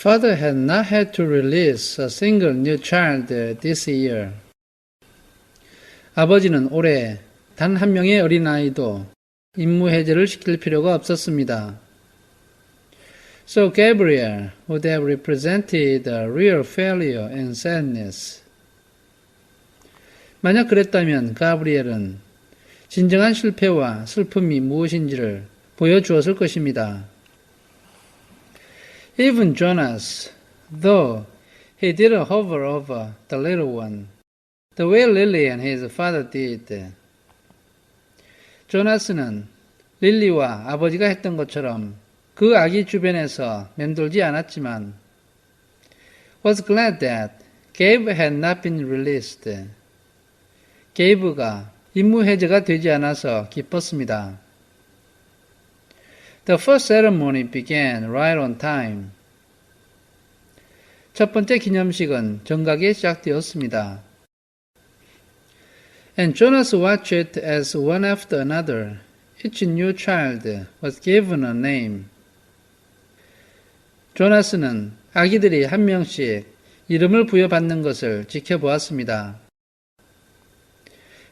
Father had not had to release a single new child this year. 아버지는 올해 단 한 명의 어린아이도 임무해제를 시킬 필요가 없었습니다. So Gabriel would have represented a real failure and sadness. 만약 그랬다면 가브리엘은 진정한 실패와 슬픔이 무엇인지를 보여주었을 것입니다. Even Jonas, though he didn't hover over the little one, the way Lily and his father did. 조나스는 릴리와 아버지가 했던 것처럼 그 아기 주변에서 맴돌지 않았지만 was glad that Gabe had not been released. 게이브가 임무 해제가 되지 않아서 기뻤습니다. The first ceremony began right on time. 첫 번째 기념식은 정각에 시작되었습니다. And Jonas watched it as one after another. Each new child was given a name. 조나스는 아기들이 한 명씩 이름을 부여받는 것을 지켜보았습니다.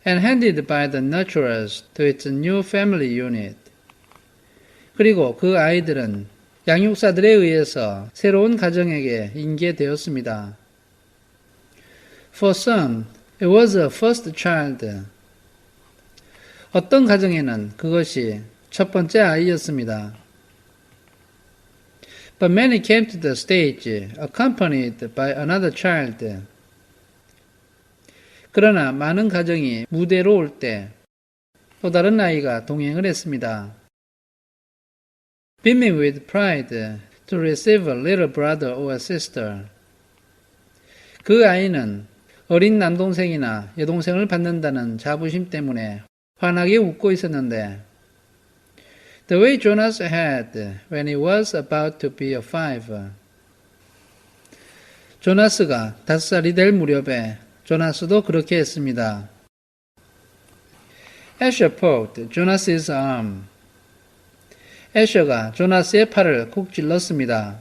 And handed by the nurturers to its new family unit. 그리고 그 아이들은 양육사들에 의해서 새로운 가정에게 인계되었습니다. For some, it was a first child. 어떤 가정에는 그것이 첫 번째 아이였습니다. But many came to the stage accompanied by another child. 그러나 많은 가정이 무대로 올 때 또 다른 아이가 동행을 했습니다. Beaming with pride to receive a little brother or sister. 그 아이는 어린 남동생이나 여동생을 받는다는 자부심 때문에 환하게 웃고 있었는데 The way Jonas had when he was about to be 5. 조나스가 5살이 될 무렵에 조나스도 그렇게 했습니다. Asher poked Jonas's arm. 애셔가 조나스의 팔을 콕 찔렀습니다.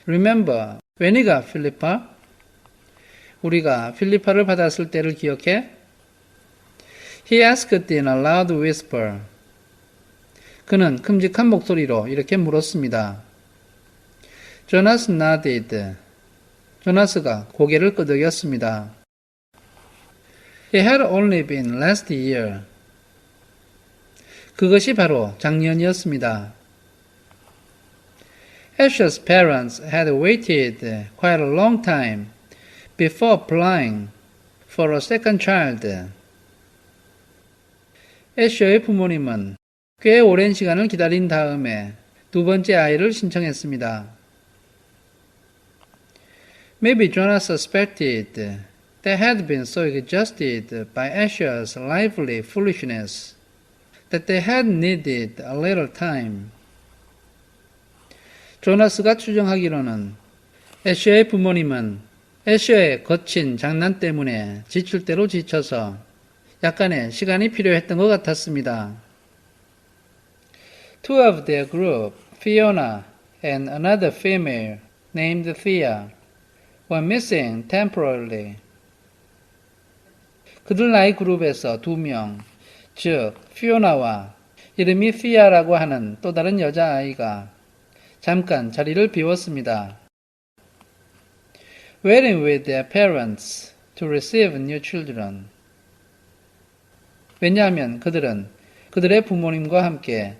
Remember, when he got Philippa? 우리가 필리파를 받았을 때를 기억해? He asked in a loud whisper. 그는 큼직한 목소리로 이렇게 물었습니다. Jonas nodded. 조나스가 고개를 끄덕였습니다. It had only been last year. 그것이 바로 작년이었습니다. Asher's parents had waited quite a long time before applying for a second child. 애셔의 부모님은 꽤 오랜 시간을 기다린 다음에 두 번째 아이를 신청했습니다. Maybe Jonas suspected they had been so exhausted by Asher's lively foolishness that they had needed a little time. 조나스가 추정하기로는 애셔의 부모님은 애셔의 거친 장난 때문에 지칠 대로 지쳐서 약간의 시간이 필요했던 것 같았습니다. Two of their group, Fiona and another female named Thea, were missing temporarily. 그들 나이 그룹에서 2명, 즉 피오나와 이름이 피아라고 하는 또 다른 여자아이가 잠깐 자리를 비웠습니다. Waiting with their parents to receive new children. 왜냐하면 그들은 그들의 부모님과 함께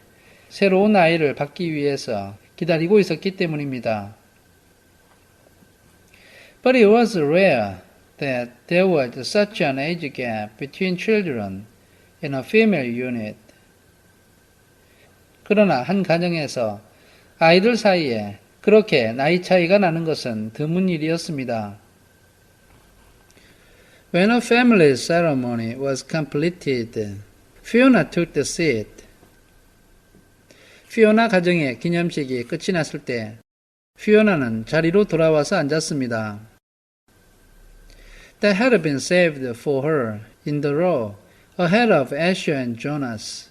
새로운 아이를 받기 위해서 기다리고 있었기 때문입니다. But it was rare that there was such an age gap between children in a female unit. 그러나 한 가정에서 아이들 사이에 그렇게 나이 차이가 나는 것은 드문 일이었습니다. When a family ceremony was completed, Fiona took the seat. 피오나 가정의 기념식이 끝이 났을 때 피오나는 자리로 돌아와서 앉았습니다. That had been saved for her in the row ahead of Asher and Jonas.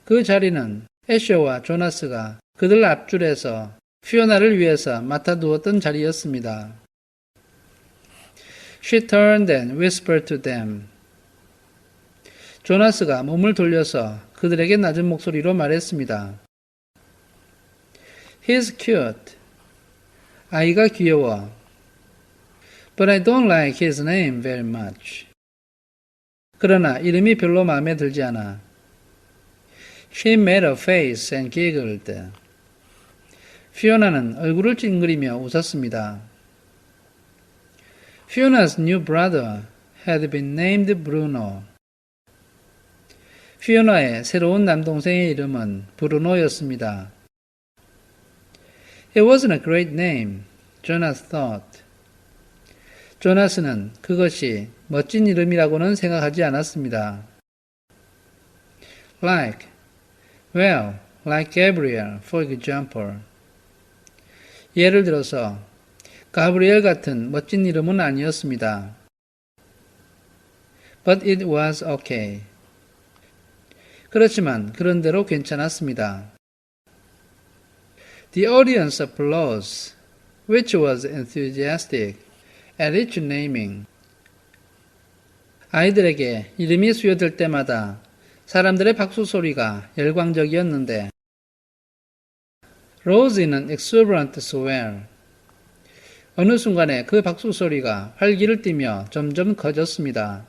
그 자리는 애셔와 조나스가 그들 앞줄에서 피오나를 위해서 맡아두었던 자리였습니다. She turned and whispered to them. 조나스가 몸을 돌려서 그들에게 낮은 목소리로 말했습니다. He's cute. 아이가 귀여워. But I don't like his name very much. 그러나 이름이 별로 마음에 들지 않아. She made a face and giggled. 피오나는 얼굴을 찡그리며 웃었습니다. Fiona's new brother had been named Bruno. 피오나의 새로운 남동생의 이름은 브루노였습니다. It wasn't a great name, Jonas thought. 조나스는 그것이 멋진 이름이라고는 생각하지 않았습니다. Like, well, like Gabriel, for example. 예를 들어서 가브리엘 같은 멋진 이름은 아니었습니다. But it was okay. 그렇지만 그런대로 괜찮았습니다. The audience applause, which was enthusiastic, at each naming. 아이들에게 이름이 수여될 때마다 사람들의 박수 소리가 열광적이었는데 Rosie는 exuberant swell. 어느 순간에 그 박수 소리가 활기를 띠며 점점 커졌습니다.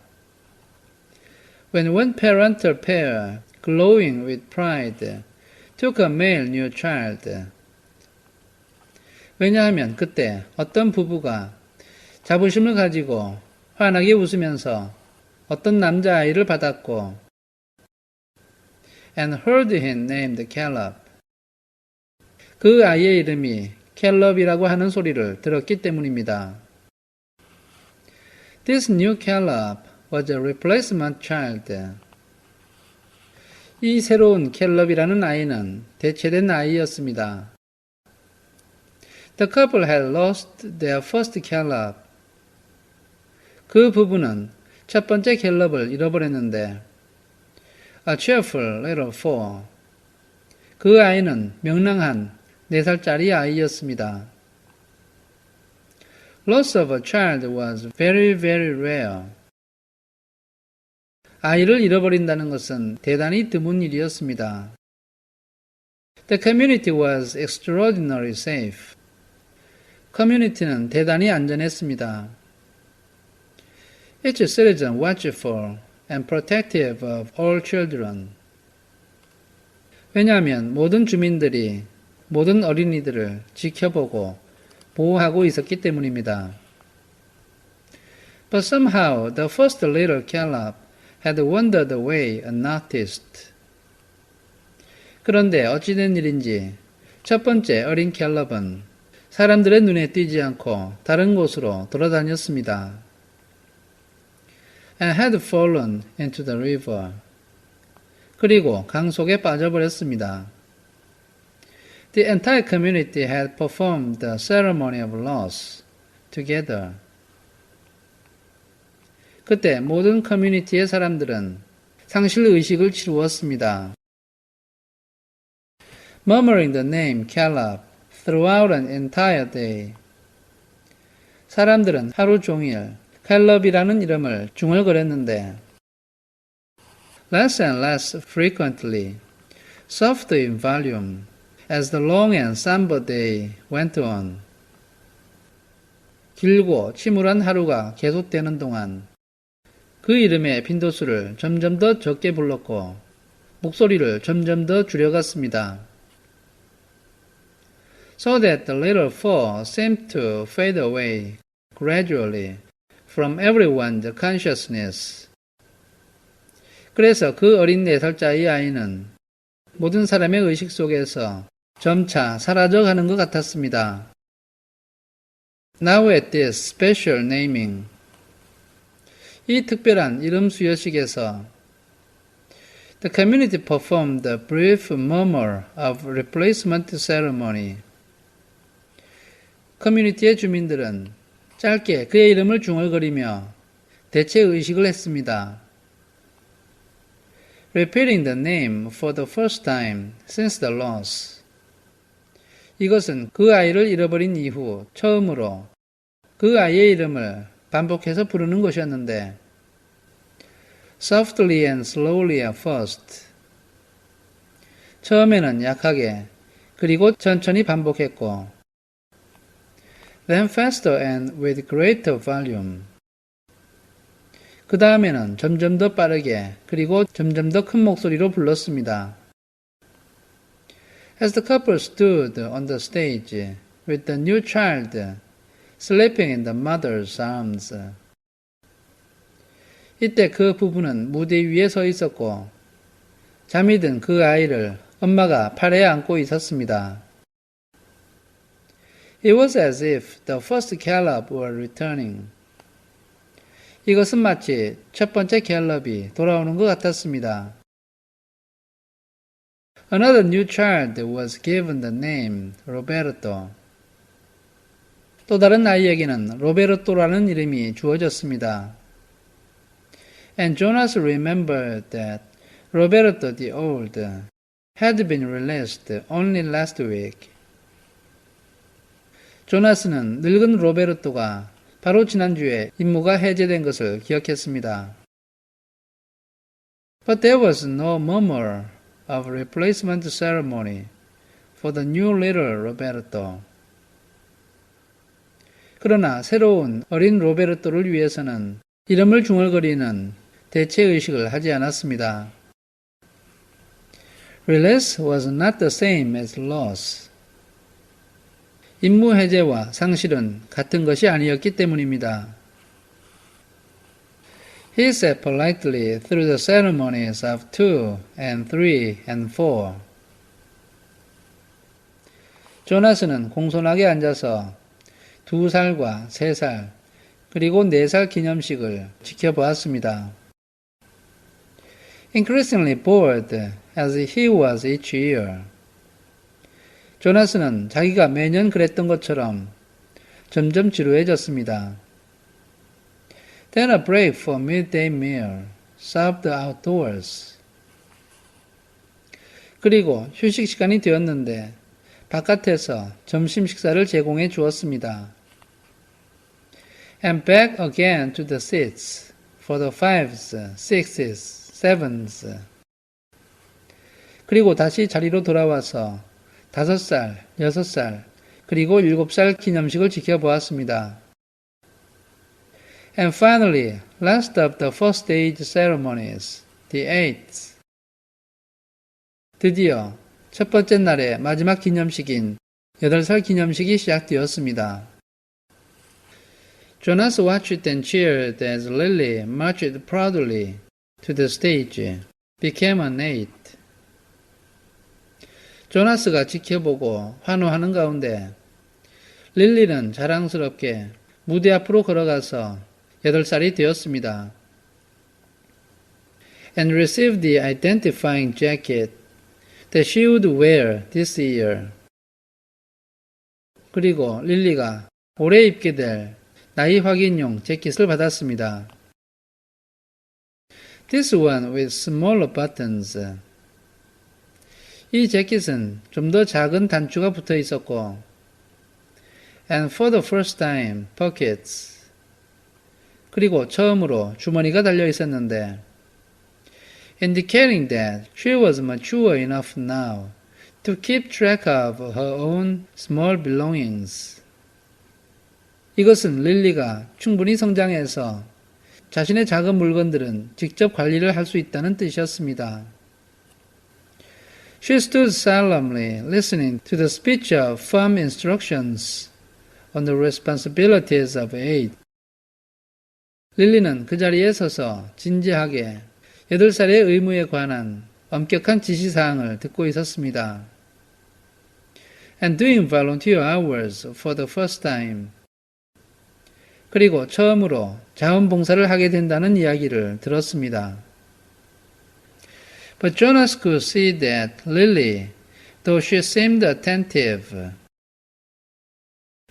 When one parental pair, glowing with pride, took a male new child. 왜냐하면 그때 어떤 부부가 자부심을 가지고 환하게 웃으면서 어떤 남자아이를 받았고 and heard him named Caleb. 그 아이의 이름이 캘럽이라고 하는 소리를 들었기 때문입니다. This new Caleb was a replacement child. 이 새로운 캘럽이라는 아이는 대체된 아이였습니다. The couple had lost their first Caleb. 그 부부는 첫 번째 캘럽을 잃어버렸는데 A cheerful little four. 그 아이는 명랑한 4살짜리 아이였습니다. Loss of a child was very, very rare. 아이를 잃어버린다는 것은 대단히 드문 일이었습니다. The community was extraordinarily safe. 커뮤니티는 대단히 안전했습니다. Each citizen watchful and protective of all children. 왜냐하면 모든 주민들이 모든 어린이들을 지켜보고 보호하고 있었기 때문입니다. But somehow the first little Caleb had wandered away unnoticed. 그런데 어찌된 일인지 첫 번째 어린 캘럽은 사람들의 눈에 띄지 않고 다른 곳으로 돌아다녔습니다. And had fallen into the river. 그리고 강 속에 빠져버렸습니다. The entire community had performed the ceremony of loss together. 그때 모든 커뮤니티의 사람들은 상실 의식을 치루었습니다. Murmuring the name Caleb throughout an entire day. 사람들은 하루 종일 캘럽이라는 이름을 중얼거렸는데 less and less frequently, softer in volume, as the long and somber day went on. 길고 침울한 하루가 계속되는 동안 그 이름의 빈도수를 점점 더 적게 불렀고 목소리를 점점 더 줄여갔습니다. So that the little four seemed to fade away gradually from everyone's consciousness. 그래서 그 어린 4살짜리 아이는 모든 사람의 의식 속에서 점차 사라져가는 것 같았습니다. Now at this special naming. 이 특별한 이름 수여식에서 The community performed a brief murmur of replacement ceremony. 커뮤니티의 주민들은 짧게 그의 이름을 중얼거리며 대체 의식을 했습니다. Repeating the name for the first time since the loss. 이것은 그 아이를 잃어버린 이후 처음으로 그 아이의 이름을 반복해서 부르는 것이었는데 softly and slowly at first. 처음에는 약하게 그리고 천천히 반복했고 then faster and with greater volume. 그 다음에는 점점 더 빠르게 그리고 점점 더 큰 목소리로 불렀습니다. As the couple stood on the stage with the new child sleeping in the mother's arms. 이때 그 부부는 무대 위에 서 있었고 잠이 든 그 아이를 엄마가 팔에 안고 있었습니다. It was as if the first Caleb were returning. 이것은 마치 첫 번째 갤럽이 돌아오는 것 같았습니다. Another new child was given the name Roberto. 또 다른 아이에게는 로베르토라는 이름이 주어졌습니다. And Jonas remembered that Roberto the old had been released only last week. 조나스는 늙은 로베르토가 바로 지난주에 임무가 해제된 것을 기억했습니다. But there was no murmur of replacement ceremony for the new little Roberto. 그러나 새로운 어린 로베르토를 위해서는 이름을 중얼거리는 대체 의식을 하지 않았습니다. Release was not the same as loss. 임무 해제와 상실은 같은 것이 아니었기 때문입니다. He sat politely through the ceremonies of 2 and 3 and 4. 조나스는 공손하게 앉아서 2살과 3살 그리고 4살 기념식을 지켜보았습니다. Increasingly bored as he was each year. 조나스는 자기가 매년 그랬던 것처럼 점점 지루해졌습니다. Then a break for midday meal, served outdoors. 그리고 휴식 시간이 되었는데 바깥에서 점심 식사를 제공해 주었습니다. And back again to the seats for the 5s, 6s, 7s. 그리고 다시 자리로 돌아와서 5살, 6살, 그리고 7살 기념식을 지켜보았습니다. And finally, last of the first stage ceremonies, the 8th. 드디어 첫 번째 날의 마지막 기념식인 8살 기념식이 시작되었습니다. Jonas watched and cheered as Lily marched proudly to the stage, became an 8. 조나스가 지켜보고 환호하는 가운데 릴리는 자랑스럽게 무대 앞으로 걸어가서 8살이 되었습니다. And received the identifying jacket that she would wear this year. 그리고 릴리가 올해 입게 될 나이 확인용 재킷을 받았습니다. This one with smaller buttons. 이 재킷은 좀 더 작은 단추가 붙어 있었고 and for the first time pockets. 그리고 처음으로 주머니가 달려 있었는데 indicating that she was mature enough now to keep track of her own small belongings. 이것은 릴리가 충분히 성장해서 자신의 작은 물건들은 직접 관리를 할 수 있다는 뜻이었습니다. She stood solemnly listening to the speech of firm instructions on the responsibilities of aid. 릴리는 그 자리에 서서 진지하게 8살의 의무에 관한 엄격한 지시사항을 듣고 있었습니다. And doing volunteer hours for the first time. 그리고 처음으로 자원봉사를 하게 된다는 이야기를 들었습니다. But Jonas could see that Lily, though she seemed attentive,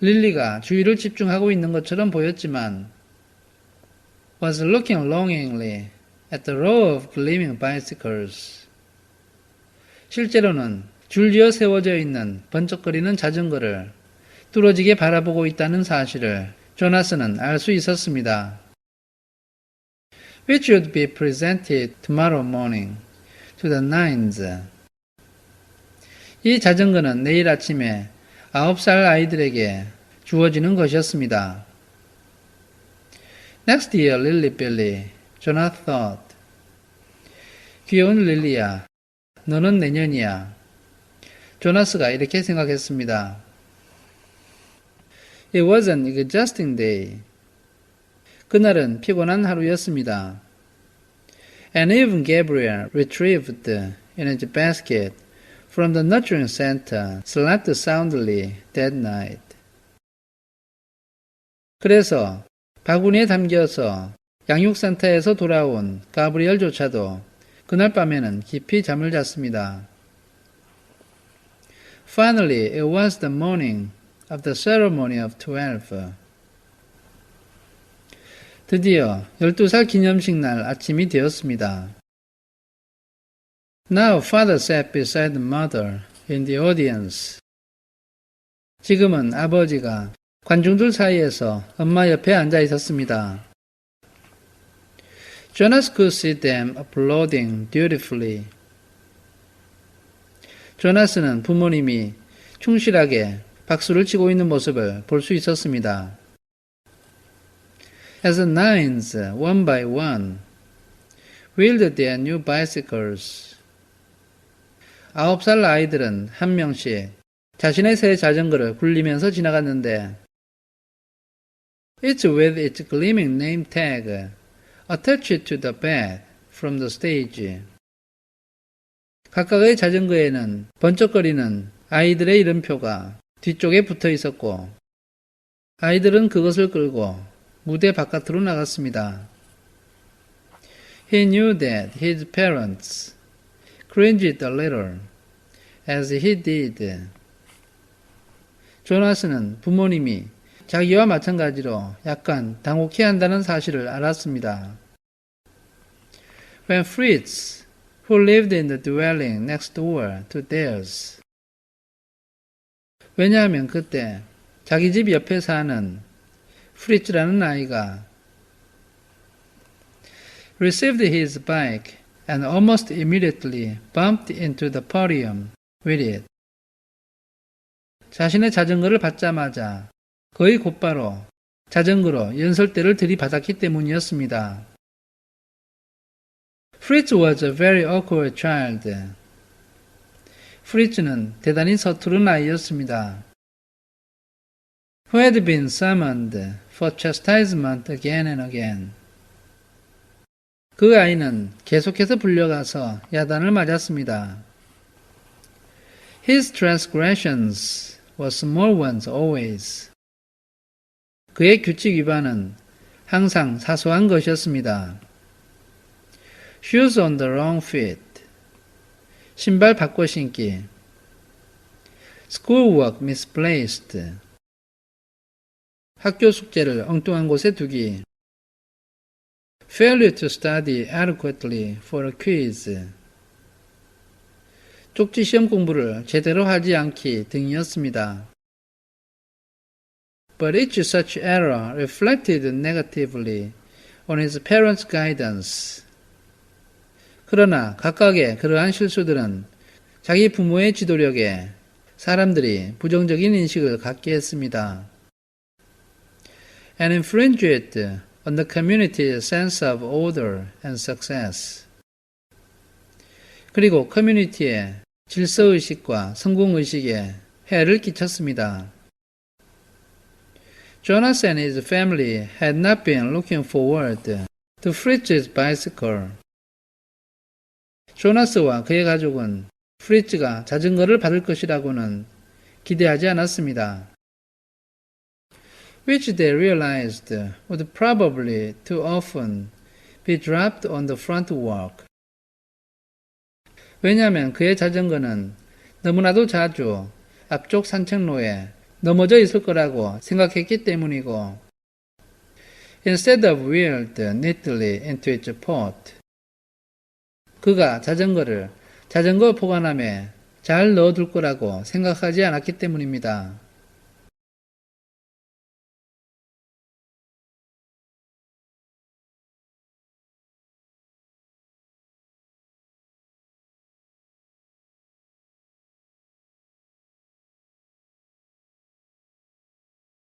릴리가 주의를 집중하고 있는 것처럼 보였지만 was looking longingly at the row of gleaming bicycles. 실제로는 줄지어 세워져 있는 번쩍거리는 자전거를 뚫어지게 바라보고 있다는 사실을 조나스는 알 수 있었습니다. Which would be presented tomorrow morning to the nines. 이 자전거는 내일 아침에 9살 아이들에게 주어지는 것이었습니다. Next year, Lily Billy, Jonas thought. 귀여운 릴리야, 너는 내년이야. 조나스가 이렇게 생각했습니다. It was an exhausting day. 그날은 피곤한 하루였습니다. And even Gabriel retrieved in his basket from the nurturing center slept soundly that night. 그래서 바구니에 담겨서 양육센터에서 돌아온 가브리엘조차도 그날 밤에는 깊이 잠을 잤습니다. Finally, it was the morning of the ceremony of 12. 드디어 12살 기념식 날 아침이 되었습니다. Now father sat beside mother in the audience. 지금은 아버지가 관중들 사이에서 엄마 옆에 앉아 있었습니다. Jonas could see them applauding dutifully. 조나스는 부모님이 충실하게 박수를 치고 있는 모습을 볼 수 있었습니다. As the nines, one by one, wheeled their new bicycles. 9살 아이들은 한 명씩 자신의 새 자전거를 굴리면서 지나갔는데 Each with its gleaming name tag attached to the back from the stage. 각각의 자전거에는 번쩍거리는 아이들의 이름표가 뒤쪽에 붙어 있었고 아이들은 그것을 끌고 무대 바깥으로 나갔습니다. He knew that his parents cringed a little as he did. 조나스는 부모님이 자기와 마찬가지로 약간 당혹해한다는 사실을 알았습니다. When Fritz, who lived in the dwelling next door to theirs. 왜냐하면 그때 자기 집 옆에 사는 프리츠라는 아이가 received his bike and almost immediately bumped into the podium with it. 자신의 자전거를 받자마자 거의 곧바로 자전거로 연설대를 들이받았기 때문이었습니다. Fritz was a very awkward child. 프리츠는 대단히 서투른 아이였습니다. Who had been summoned for chastisement again and again. 그 아이는 계속해서 불려가서 야단을 맞았습니다. His transgressions were small ones always. 그의 규칙 위반은 항상 사소한 것이었습니다. Shoes on the wrong feet. 신발 바꿔 신기. Schoolwork misplaced. 학교 숙제를 엉뚱한 곳에 두기. Failure to study adequately for a quiz. 쪽지 시험 공부를 제대로 하지 않기 등이었습니다. But each such error reflected negatively on his parents' guidance. 그러나 각각의 그러한 실수들은 자기 부모의 지도력에 사람들이 부정적인 인식을 갖게 했습니다. And infringed on the community's sense of order and success. 그리고 커뮤니티의 질서의식과 성공의식에 해를 끼쳤습니다. Jonas and his family had not been looking forward to Fritz's bicycle. 조나스와 그의 가족은 프리츠가 자전거를 받을 것이라고는 기대하지 않았습니다. Which they realized would probably too often be dropped on the front walk. 왜냐하면 그의 자전거는 너무나도 자주 앞쪽 산책로에 넘어져 있을 거라고 생각했기 때문이고 instead of wheeled neatly into its port. 그가 자전거를 자전거 보관함에 잘 넣어둘 거라고 생각하지 않았기 때문입니다.